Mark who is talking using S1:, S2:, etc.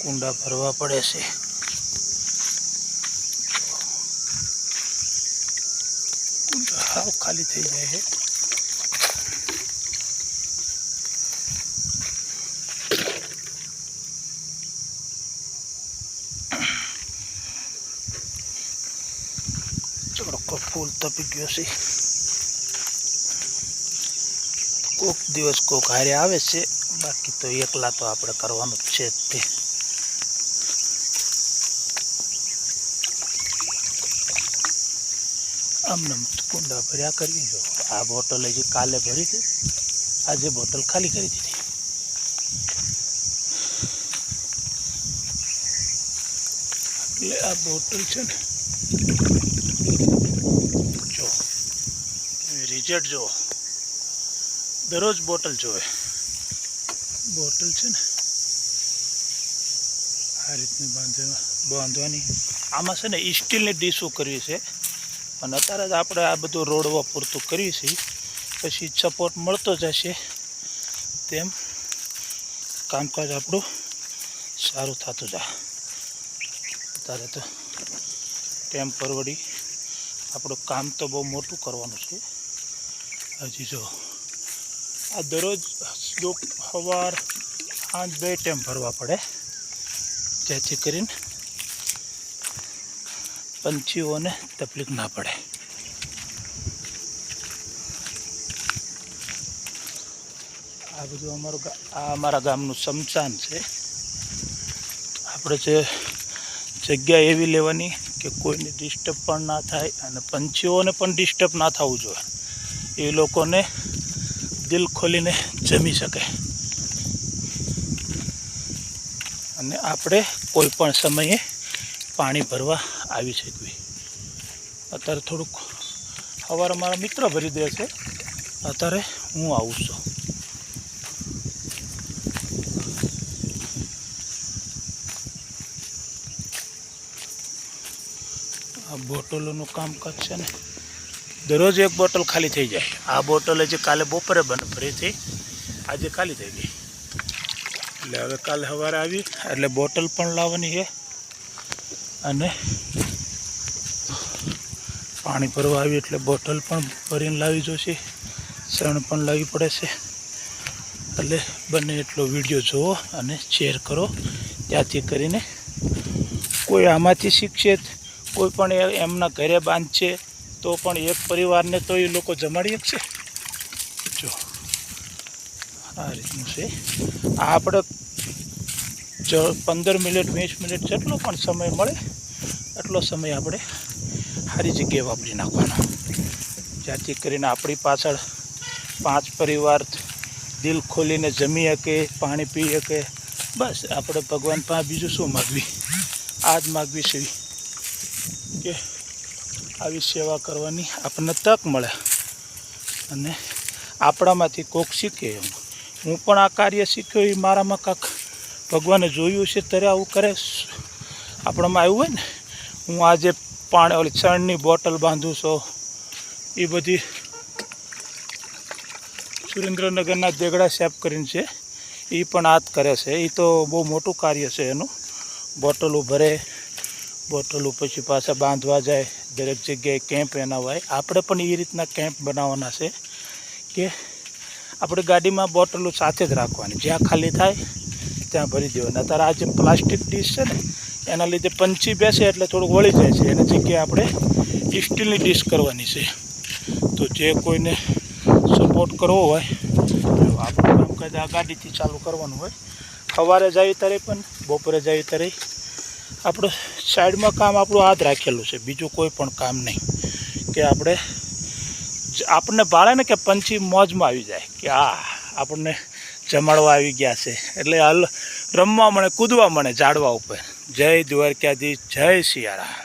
S1: કુંડા ભરવા પડે છે. કુંડા હાવ ખાલી થઈ જાય છે. ચોખ્ખો ફૂલ તપી ગયો છે. કોક દિવસ કોક હારે આવે છે, બાકી તો એકલા તો આપણે કરવાનું જ છે. તે આમને કુંડા ભર્યા કરી જો. આ બોટલ હજી કાલે ભરી હતી, આજે બોટલ ખાલી કરી દીધી. એટલે આ બોટલ છે ને, જો રિઝલ્ટ જો દરરોજ બોટલ જોવે. બોટલ છે ને આ રીતની બાંધવાની. આમાં છે ને સ્ટીલની ડીશો કરવી છે, અને અત્યારે જ આપણે આ બધું રોડવા પૂરતું કરવી છે. પછી સપોર્ટ મળતો જશે તેમ કામકાજ આપણું સારું થતું જાય. અત્યારે તો ટેમ્પરરી આપણું કામ તો બહુ મોટું કરવાનું છે. હજી જો આ દરરોજ સવાર સાંજ 2 ટાઈમ ભરવા પડે, જેથી કરીને પંછીઓને તકલીફ ના પડે. આ બધું અમારા ગામનું સ્મશાન છે. આપણે જે જગ્યા એવી લેવાની કે કોઈને ડિસ્ટર્બ પણ ના થાય અને પંછીઓને પણ ડિસ્ટર્બ ના થવું જોઈએ. એ લોકોને દિલ ખોલીને જમી શકે અને આપણે કોઈ પણ સમયે પાણી ભરવા આવી શકીએ. અત્યારે થોડુંક સવારે મારા મિત્ર ભરી દે છે, અત્યારે હું આવું છું. આ બોટલોનું કામકાજ છે ને, દરરોજ એક બોટલ ખાલી થઈ જાય. આ બોટલ જે કાલે બપોરે ભરી હતી, આજે ખાલી થઈ ગઈ. એટલે હવે કાલે સવારે આવી એટલે બોટલ પણ લાવવાની છે, અને પાણી ભરવા આવી એટલે બોટલ પણ ભરીને લાવી જોઈશે. શણ પણ લાવવી પડે છે. એટલે બને એટલો વિડીયો જુઓ અને શેર કરો, ત્યાંથી કરીને કોઈ આમાંથી શીખશે. કોઈ પણ એમના ઘરે બાંધશે તો પણ એક પરિવારને તો એ લોકો જમાડી શકશે. જો આ રીતનું છે. આપણે 15 મિનિટ 20 મિનિટ જેટલો પણ સમય મળે એટલો સમય આપણે સારી જગ્યાએ વાપરી નાખવાનો, જેથી કરીને આપણી પાછળ 5 પરિવાર દિલ ખોલીને જમી શકે, પાણી પી શકે. બસ આપણે ભગવાન પાસે બીજું શું માગવી? આ જ માગવી છે કે આવી સેવા કરવાની આપણને તક મળે અને આપણામાંથી કોક શીખે. હું પણ આ કાર્ય શીખ્યો, એ મારામાં કાંક ભગવાને જોયું છે ત્યારે આવું કરે. આપણામાં આવ્યું હોય ને, હું આજે ઓલી ચણની બોટલ બાંધું છું, એ બધી સુરેન્દ્રનગરના દેગડા સાહેબ કરીને છે, એ પણ આ જ કરે છે. એ તો બહુ મોટું કાર્ય છે એનું. બોટલો ભરે, બોટલો પછી પાછા બાંધવા જાય, દરેક જગ્યાએ કેમ્પ એના હોય. આપણે પણ એ રીતના કેમ્પ બનાવવાના છે કે આપણે ગાડીમાં બોટલો સાથે જ રાખવાની, જ્યાં ખાલી થાય ત્યાં ભરી દેવાના. અત્યારે આ જે પ્લાસ્ટિક ડીશ છે ને, એના લીધે પંછી બેસે એટલે થોડુંક વળી જાય છે. એની જગ્યાએ આપણે સ્ટીલની ડીશ કરવાની છે. તો જે કોઈને સપોર્ટ કરવો હોય તો આપણું કામકાજ આ ગાડીથી ચાલુ કરવાનું હોય. સવારે જાય ત્યારે પણ, બપોરે જાય ત્યારે આપણું સાઈડમાં કામ આપણું આ જ રાખેલું છે, બીજું કોઈ પણ કામ નહીં. કે આપણને ભાળે ને કે પંછી મોજમાં આવી જાય કે આપણને જમાડવા આવી ગયા છે, એટલે હાલ રમવા મળે, કૂદવા મળે ઝાડવા ઉપર. જય દ્વારકાધીશ, જય સિયારામ.